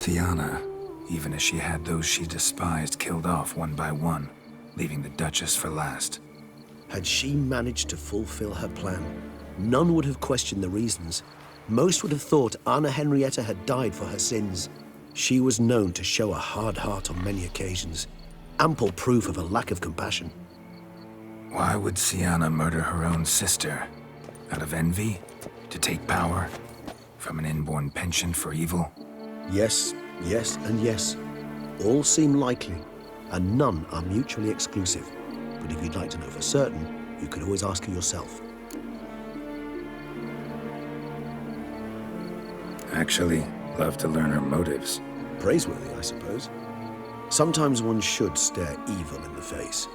Tiana, even as she had those she despised killed off one by one, leaving the Duchess for last. Had she managed to fulfill her plan, none would have questioned the reasons. Most would have thought Anna Henrietta had died for her sins. She was known to show a hard heart on many occasions, ample proof of a lack of compassion. Why would Sienna murder her own sister? Out of envy? To take power? From an inborn penchant for evil? Yes, yes, and yes. All seem likely, and none are mutually exclusive. But if you'd like to know for certain, you could always ask her yourself. Actually, love to learn her motives. Praiseworthy, I suppose. Sometimes one should stare evil in the face.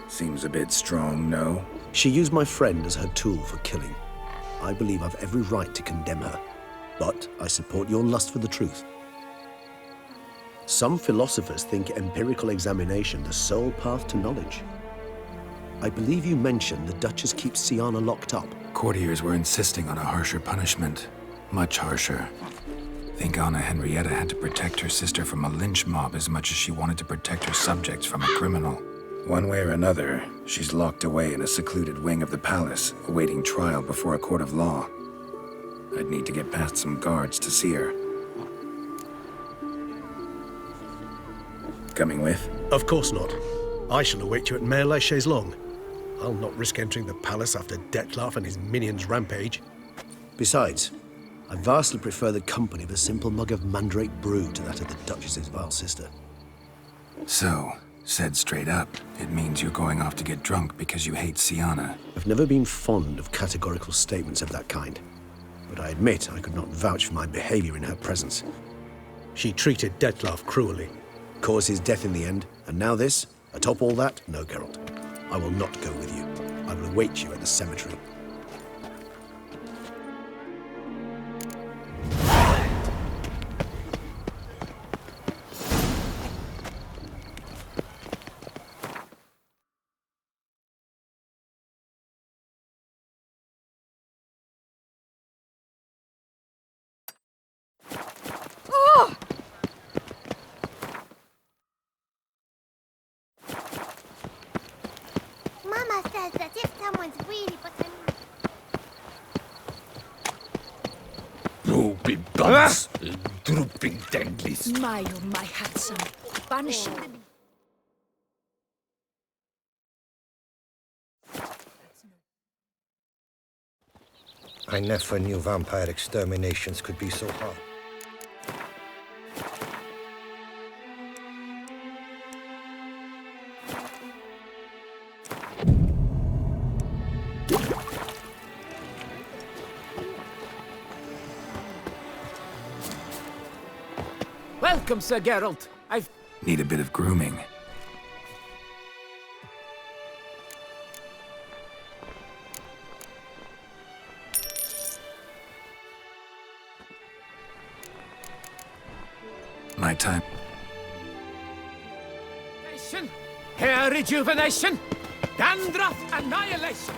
Seems a bit strong, no? She used my friend as her tool for killing. I believe I've every right to condemn her, but I support your lust for the truth. Some philosophers think empirical examination the sole path to knowledge. I believe you mentioned the Duchess keeps Sienna locked up. Courtiers were insisting on a harsher punishment. Much harsher. Think Anna Henrietta had to protect her sister from a lynch mob as much as she wanted to protect her subjects from a criminal. One way or another, she's locked away in a secluded wing of the palace, awaiting trial before a court of law. I'd need to get past some guards to see her. Coming with? Of course not. I shall await you at Mare la Chaise-Longue. I'll not risk entering the palace after Dettlaff and his minions rampage. Besides, I vastly prefer the company of a simple mug of mandrake brew to that of the Duchess's vile sister. So, said straight up, it means you're going off to get drunk because you hate Sienna. I've never been fond of categorical statements of that kind, but I admit I could not vouch for my behavior in her presence. She treated Dettlaff cruelly, caused his death in the end, and now this? Atop all that? No, Geralt. I will not go with you. I will await you at the cemetery. Mama says that if someone's really putting... Droopy buns, drooping danglis. My, oh my handsome, banishing them. I never knew vampire exterminations could be so hard. Welcome, Sir Geralt. Need a bit of grooming. My time. Hair rejuvenation, dandruff annihilation.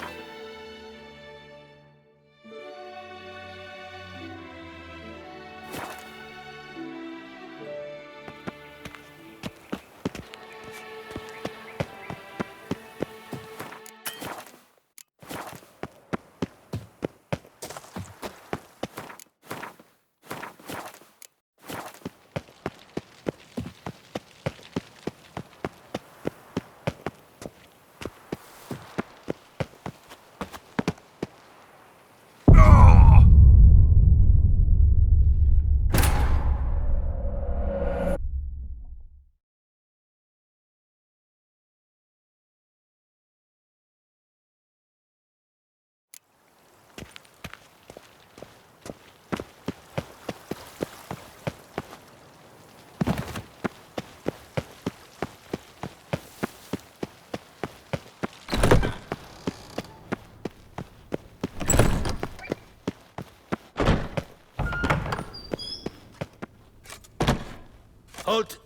Halt!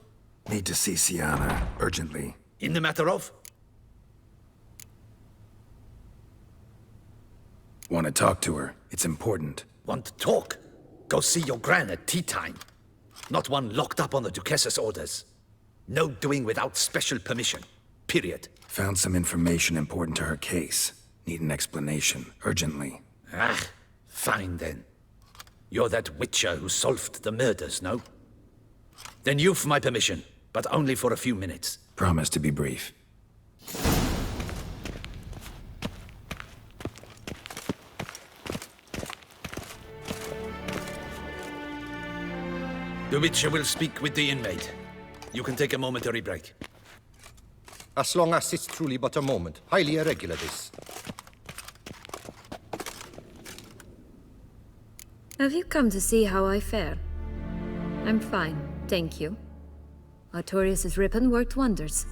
Need to see Sienna, urgently. In the matter of? Want to talk to her. It's important. Want to talk? Go see your gran at tea time. Not one locked up on the Duquesse's orders. No doing without special permission. Period. Found some information important to her case. Need an explanation, urgently. Ah, fine then. You're that witcher who solved the murders, no? Then you've my permission, but only for a few minutes. Promise to be brief. The witcher will speak with the inmate. You can take a momentary break. As long as it's truly but a moment. Highly irregular, this. Have you come to see how I fare? I'm fine, thank you. Artorius' ribbon worked wonders.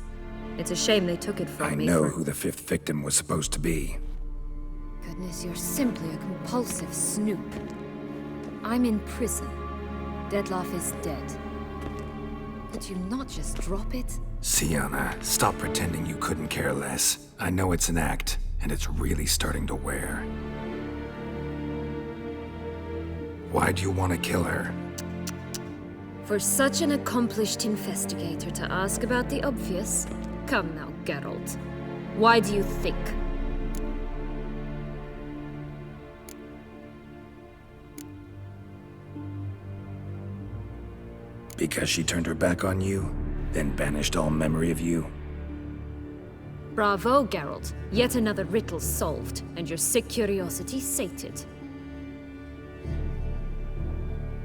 It's a shame they took it from I me know for... who the fifth victim was supposed to be. Goodness, you're simply a compulsive snoop. I'm in prison. Dettlaff is dead. Could you not just drop it? Sienna, stop pretending you couldn't care less. I know it's an act, and it's really starting to wear. Why do you want to kill her? For such an accomplished investigator to ask about the obvious? Come now, Geralt. Why do you think? Because she turned her back on you, then banished all memory of you? Bravo, Geralt. Yet another riddle solved, and your sick curiosity sated.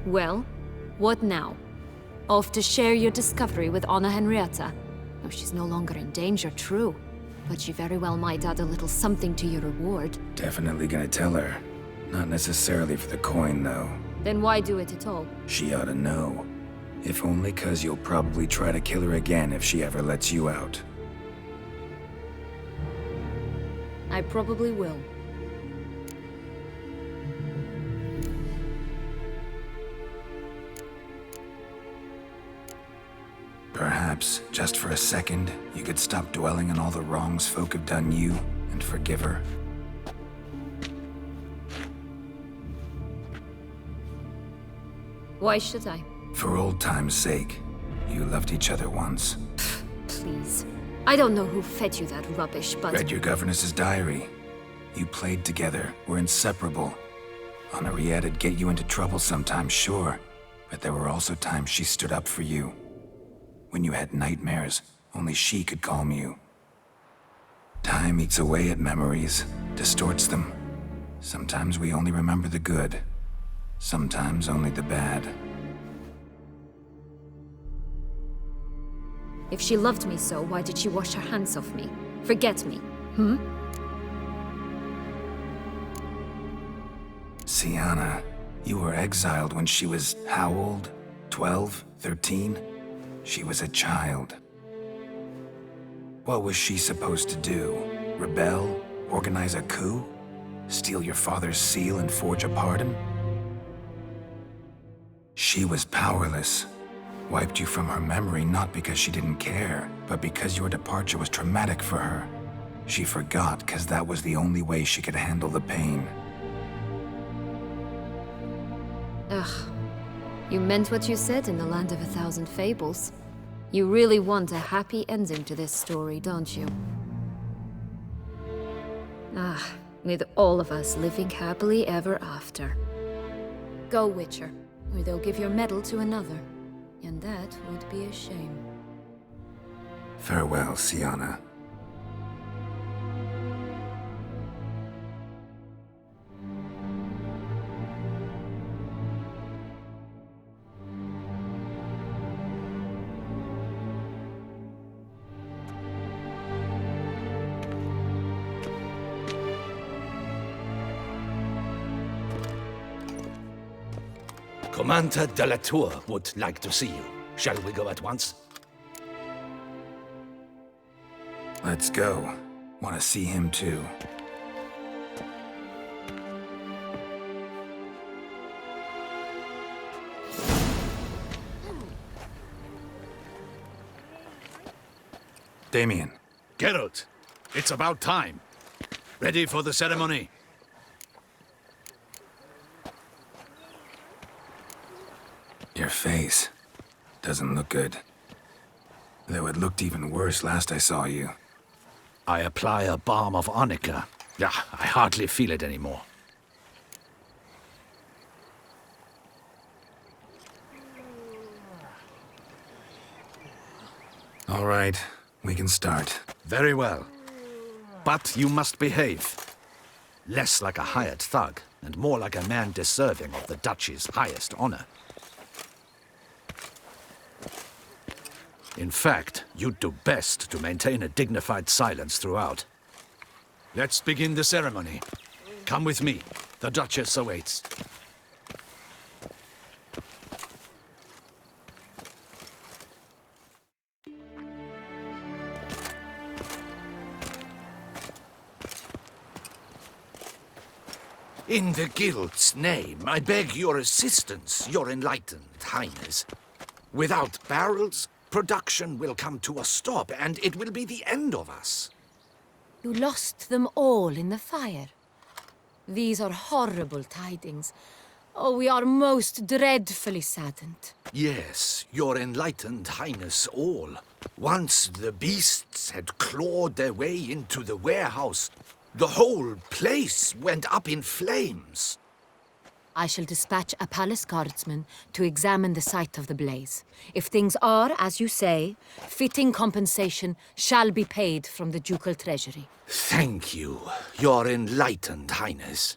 Well, what now? Off to share your discovery with Anna Henrietta? Oh, she's no longer in danger, true. But she very well might add a little something to your reward. Definitely gonna tell her. Not necessarily for the coin, though. Then why do it at all? She ought to know. If only 'cause you'll probably try to kill her again if she ever lets you out. I probably will. Perhaps, just for a second, you could stop dwelling on all the wrongs folk have done you and forgive her. Why should I? For old time's sake. You loved each other once. Please. I don't know who fed you that rubbish, but... Read your governess's diary. You played together, were inseparable. Henriette'd get you into trouble sometimes, sure. But there were also times she stood up for you. When you had nightmares, only she could calm you. Time eats away at memories, distorts them. Sometimes we only remember the good. Sometimes only the bad. If she loved me so, why did she wash her hands off me? Forget me, Sienna, you were exiled when she was how old? 12? 13? She was a child. What was she supposed to do? Rebel? Organize a coup? Steal your father's seal and forge a pardon? She was powerless. Wiped you from her memory not because she didn't care, but because your departure was traumatic for her. She forgot because that was the only way she could handle the pain. Ugh. You meant what you said in the Land of a Thousand Fables. You really want a happy ending to this story, don't you? Ah, with all of us living happily ever after. Go, Witcher, or they'll give your medal to another. And that would be a shame. Farewell, Sienna. Commander de la Tour would like to see you. Shall we go at once? Let's go. Want to see him too. Damien. Geralt, it's about time. Ready for the ceremony? Your your face. Doesn't look good. Though it looked even worse last I saw you. I apply a balm of arnica. Yeah, I hardly feel it anymore. All right, we can start. Very well. But you must behave. Less like a hired thug, and more like a man deserving of the Duchy's highest honor. In fact, you'd do best to maintain a dignified silence throughout. Let's begin the ceremony. Come with me. The Duchess awaits. In the Guild's name, I beg your assistance, your enlightened highness. Without barrels, production will come to a stop, and it will be the end of us. You lost them all in the fire. These are horrible tidings. Oh, we are most dreadfully saddened. Yes, your enlightened highness all. Once the beasts had clawed their way into the warehouse, the whole place went up in flames. I shall dispatch a palace guardsman to examine the site of the blaze. If things are, as you say, fitting compensation shall be paid from the ducal treasury. Thank you, your enlightened highness.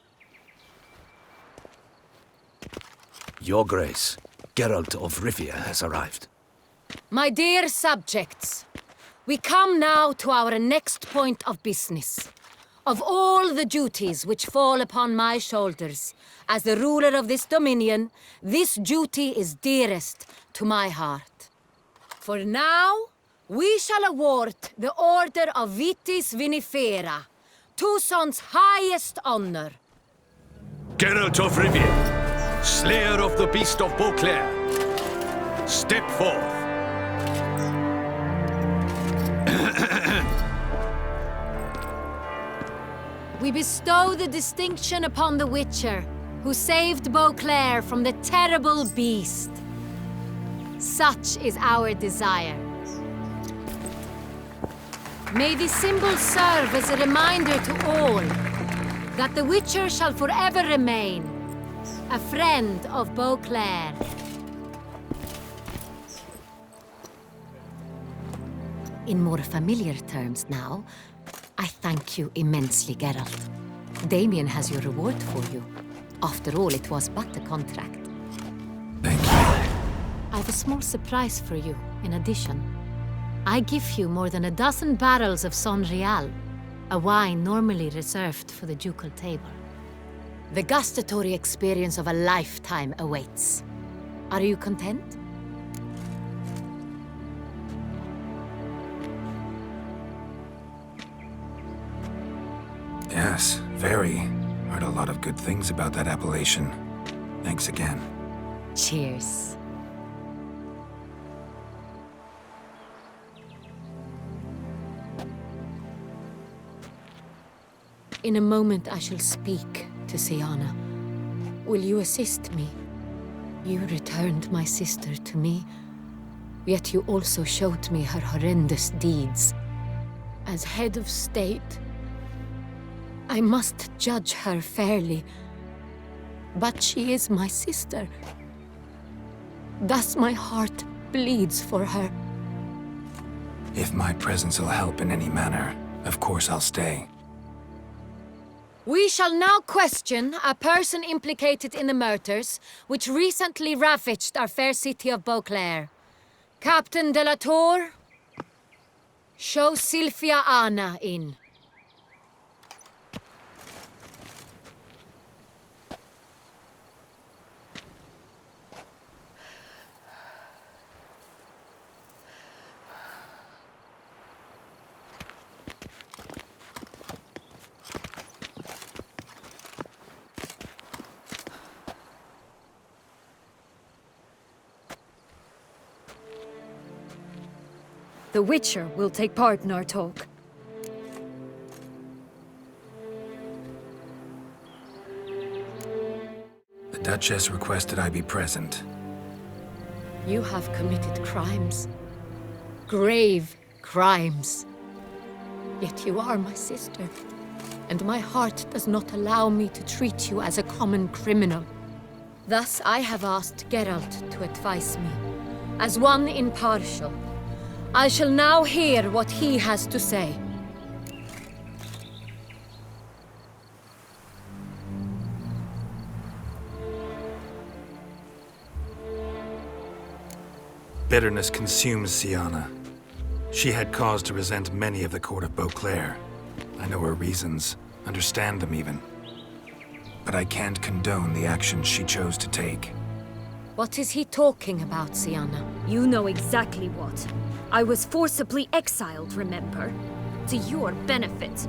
Your Grace, Geralt of Rivia has arrived. My dear subjects, we come now to our next point of business. Of all the duties which fall upon my shoulders, as the ruler of this dominion, this duty is dearest to my heart. For now, we shall award the Order of Vitis Vinifera, Tucson's highest honor. Geralt of Rivia, slayer of the beast of Beauclair, step forth. We bestow the distinction upon the Witcher, who saved Beauclair from the terrible beast. Such is our desire. May this symbol serve as a reminder to all that the Witcher shall forever remain a friend of Beauclair. In more familiar terms now, I thank you immensely, Geralt. Damien has your reward for you. After all, it was but a contract. Thank you. I have a small surprise for you, in addition. I give you more than a dozen barrels of Son Real, a wine normally reserved for the ducal table. The gustatory experience of a lifetime awaits. Are you content? Yes, very. Heard a lot of good things about that appellation. Thanks again. Cheers. In a moment I shall speak to Syanna. Will you assist me? You returned my sister to me, yet you also showed me her horrendous deeds. As head of state, I must judge her fairly, but she is my sister. Thus my heart bleeds for her. If my presence will help in any manner, of course I'll stay. We shall now question a person implicated in the murders which recently ravaged our fair city of Beauclair. Captain de la Tour, show Sylvia Anna in. The Witcher will take part in our talk. The Duchess requested I be present. You have committed crimes. Grave crimes. Yet you are my sister, and my heart does not allow me to treat you as a common criminal. Thus I have asked Geralt to advise me, as one impartial. I shall now hear what he has to say. Bitterness consumes Siana. She had cause to resent many of the court of Beauclair. I know her reasons, understand them even. But I can't condone the actions she chose to take. What is he talking about, Siana? You know exactly what. I was forcibly exiled, remember? To your benefit.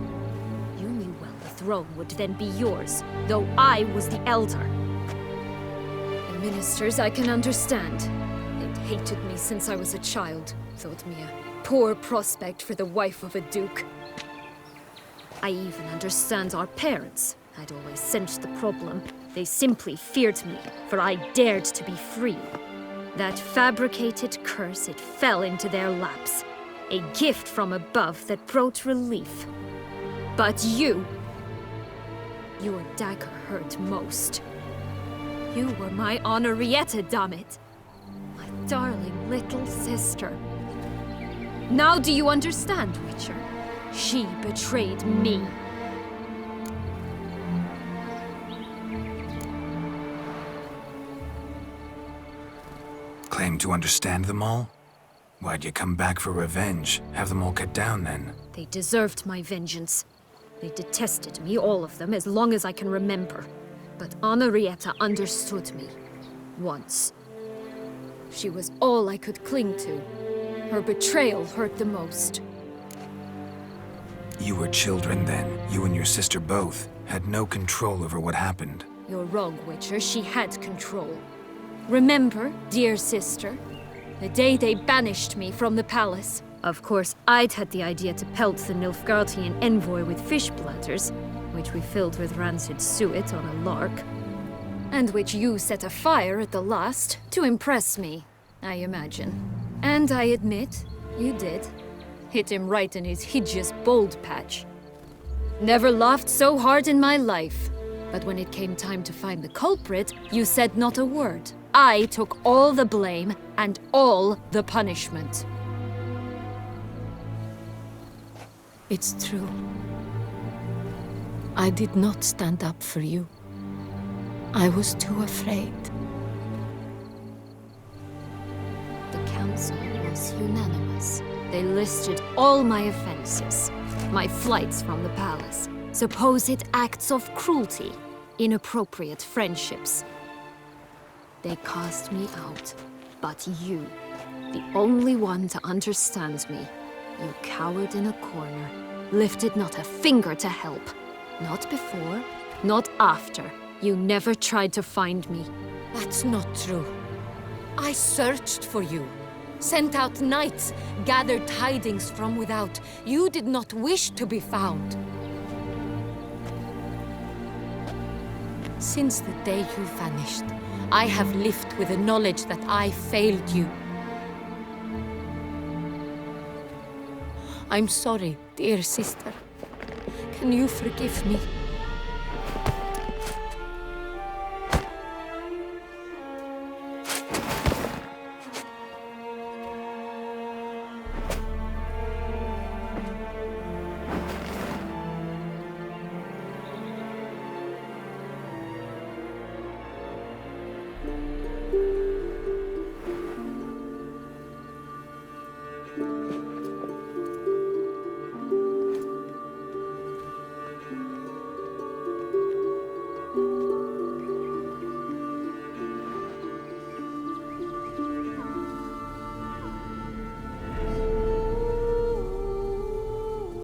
You knew well the throne would then be yours, though I was the elder. The ministers I can understand. They'd hated me since I was a child, thought me a poor prospect for the wife of a duke. I even understand our parents. I'd always sensed the problem. They simply feared me, for I dared to be free. That fabricated curse, it fell into their laps. A gift from above that brought relief. But you... your dagger hurt most. You were my Henrietta, dammit. My darling little sister. Now do you understand, Witcher? She betrayed me. Claim to understand them all? Why'd you come back for revenge? Have them all cut down then? They deserved my vengeance. They detested me, all of them, as long as I can remember. But Henrietta understood me. Once. She was all I could cling to. Her betrayal hurt the most. You were children then. You and your sister both had no control over what happened. You're wrong, Witcher. She had control. Remember, dear sister, the day they banished me from the palace? Of course, I'd had the idea to pelt the Nilfgaardian envoy with fish bladders, which we filled with rancid suet on a lark. And which you set afire at the last, to impress me, I imagine. And I admit, you did. Hit him right in his hideous bald patch. Never laughed so hard in my life. But when it came time to find the culprit, you said not a word. I took all the blame and all the punishment. It's true. I did not stand up for you. I was too afraid. The council was unanimous. They listed all my offenses. My flights from the palace, supposed acts of cruelty, inappropriate friendships. They cast me out. But you, the only one to understand me, you cowered in a corner, lifted not a finger to help. Not before, not after. You never tried to find me. That's not true. I searched for you. Sent out knights, gathered tidings from without. You did not wish to be found. Since the day you vanished, I have lived with the knowledge that I failed you. I'm sorry, dear sister. Can you forgive me?